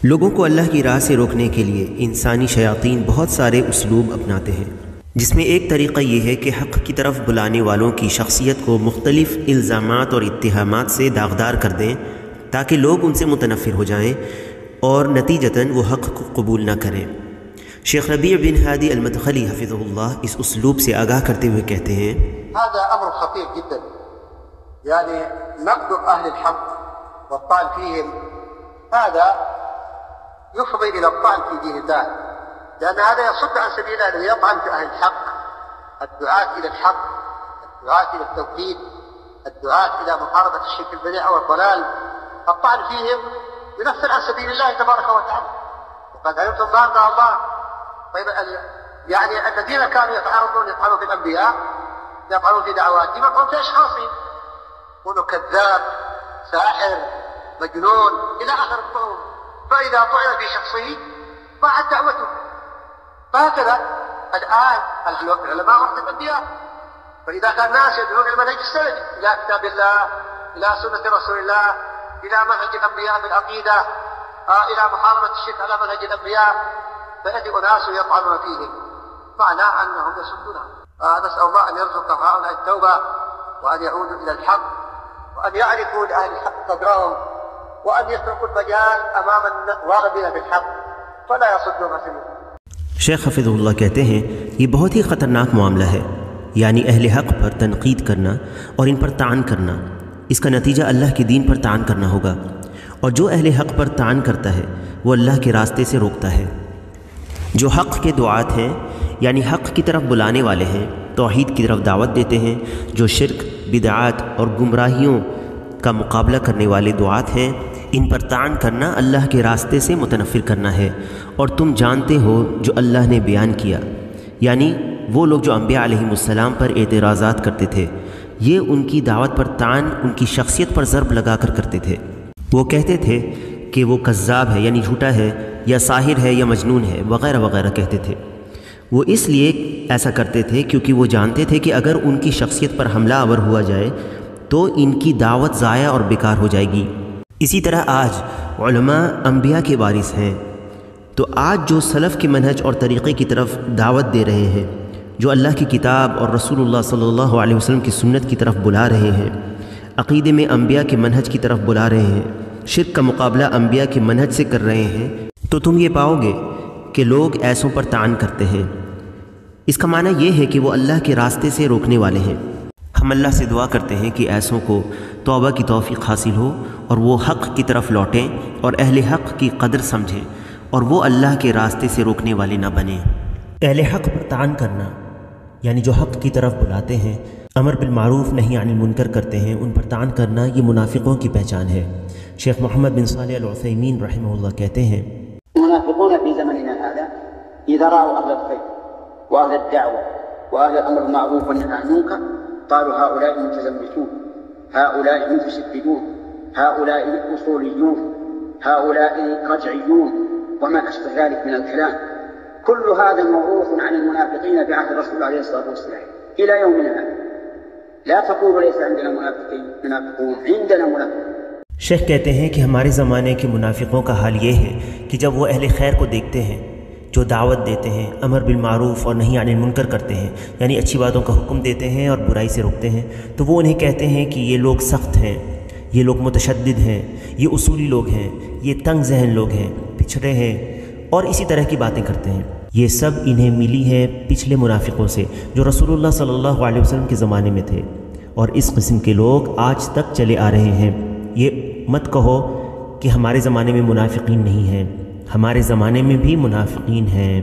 लोगों को अल्लाह की राह से रोकने के लिए इंसानी शयातीन बहुत सारे उसलूब अपनाते हैं, जिसमें एक तरीक़ा ये है कि हक़ की तरफ बुलाने वालों की शख्सियत को मुख्तलिफ़ इल्ज़ामात और इत्तिहामात से दागदार कर दें ताकि लोग उनसे मुतनफ़िर हो जाएँ और नतीजतन वो हक़ को कबूल न करें। शेख रबी बिन हादी अल-मदखली हफ़िज़हुल्लाह इस उसलूब से आगाह करते हुए कहते हैं, هذا أمر خطير جدا، يعني نقد أهل الحق والطعن فيهم هذا يفضي إلى الطعن في دين الله، لأن هذا يصد عن سبيل الله، يطعن في أهل الحق، الدعاة إلى الحق، الدعاة إلى التوحيد، الدعاة إلى محاربة الشرك البديع والضلال، الطعن فيهم ينفر عن سبيل الله تبارك وتعالى. وقد علمتم ما أنزل الله. طيب يعني الذين كانوا يطعنون في الأنبياء، يطعنون في دعواتهم، يطعنون في أشخاصهم، يقولوا كذاب، ساحر، مجنون إلى آخر الطعون، فإذا طعن في شخصه ضاعت دعوته. فهكذا الآن العلماء ورثة الأنبياء، فإذا كان الناس يدعون إلى منهج السلف، إلى كتاب الله، إلى سنة رسول الله، إلى منهج الأنبياء بالعقيدة، إلى محاربة الشرك على منهج الأنبياء، فيأتي أناس يطعنون فيهم، معناه أنهم يصدونهم. نسأل الله أن يرزق هؤلاء التوبة، وأن يعودوا إلى الحق، وأن يعرفوا لأهل الحق قدرهم، وأن يتركوا المجال أمام الراغبين بالحق فلا يصدوا مسلمين। शेख हफ़िज़हुल्लाह कहते हैं, ये बहुत ही ख़तरनाक मामला है, यानी अहले हक़ पर तनक़ीद करना और इन पर तान करना। इसका नतीजा अल्लाह के दीन पर तान करना होगा, और जो अहले हक़ पर तान करता है वो अल्लाह के रास्ते से रोकता है। जो हक़ के दुआत हैं, यानी हक़ की तरफ बुलाने वाले हैं, तौहीद की तरफ दावत देते हैं, जो शिर्क, बिदआत और गुमराहियों का मुकाबला करने वाले दुआत हैं, इन पर तान करना अल्लाह के रास्ते से मुतनफ़िर करना है। और तुम जानते हो जो अल्लाह ने बयान किया, यानी वो लोग जो अम्बिया अलैहिमुस्सलाम पर एतराज़ात करते थे, ये उनकी दावत पर तान उनकी शख्सियत पर ज़रब लगा कर करते थे। वो कहते थे कि वो कज़्ज़ाब है, यानी झूठा है, या साहिर है, या मजनून है, वग़ैरह वग़ैरह कहते थे। वो इसलिए ऐसा करते थे क्योंकि वो जानते थे कि अगर उनकी शख्सियत पर हमला आवर हुआ जाए तो इनकी दावत ज़ाया और बेकार हो जाएगी। इसी तरह आज उलमा अम्बिया के वारिस हैं, तो आज जो सलफ़ के मनहज और तरीक़े की तरफ दावत दे रहे हैं, जो अल्लाह की किताब और रसूलुल्लाह सल्लल्लाहु अलैहि वसल्लम की सुन्नत की तरफ बुला रहे हैं, अक़ीदे में अम्बिया के मनहज की तरफ बुला रहे हैं, शिर्क का मुकाबला अम्बिया के मनहज से कर रहे हैं, तो तुम ये पाओगे कि लोग ऐसों पर तान करते हैं। इसका माना ये है कि वो अल्लाह के रास्ते से रोकने वाले हैं। हम अल्लाह से दुआ करते हैं कि ऐसों को तौबा की तौफ़ीक़ हासिल हो और वो हक़ की तरफ लौटें और अहले हक़ की कदर समझें और वो अल्लाह के रास्ते से रोकने वाले ना बने। अहले हक़ पर तान करना, यानी जो हक़ की तरफ बुलाते हैं, अमर बिल मारूफ़ नही अनिल मुनकर करते हैं, उन पर तान करना ये मुनाफ़िक़ों की पहचान है। शेख मोहम्मद बिन सालिह अल उथैमीन रहमहुल्लाह कहते हैं, मुनाफ़िक़ून फ़ी ज़मानिना हाज़ा इज़ा राअू अहल ख़ैर व अहल दअवा व अहल अम्र बिल मारूफ़ व नही अनिल मुनकर क़ालू हाउलाኢ मुतज़म्मितून, हाउलाई मुतशद्दिदून, हाउलाई उसूलियून, हाउलाई रजइयून वमा अशबह ज़ालिक मिन अल-कलाम। कुल्लु हाज़ा मawruث عن المنافقين في عهد الرسول عليه الصلاة والسلام إلى يومنا هذا। لا تقولوا ليس عندنا منافقون، عندنا منافقون। शेख कहते हैं कि हमारे ज़माने के मुनाफिकों का हाल ये है कि जब वो अहले खैर को देखते हैं, जो दावत देते हैं, अमर बिल मारूफ़ और नही अनिल मुनकर करते हैं, यानी अच्छी बातों का हुक्म देते हैं और बुराई से रोकते हैं, तो वो उन्हें कहते हैं कि ये लोग सख्त हैं, ये लोग मुतशद्दिद हैं, ये उसूली लोग हैं, ये तंग जहन लोग हैं, पिछड़े हैं, और इसी तरह की बातें करते हैं। ये सब इन्हें मिली है पिछले मुनाफिकों से जो रसूलुल्लाह सल्लल्लाहु अलैहि वसल्लम के ज़माने में थे, और इस किस्म के लोग आज तक चले आ रहे हैं। ये मत कहो कि हमारे ज़माने में मुनाफिकीन नहीं हैं, हमारे ज़माने में भी मुनाफिकीन हैं।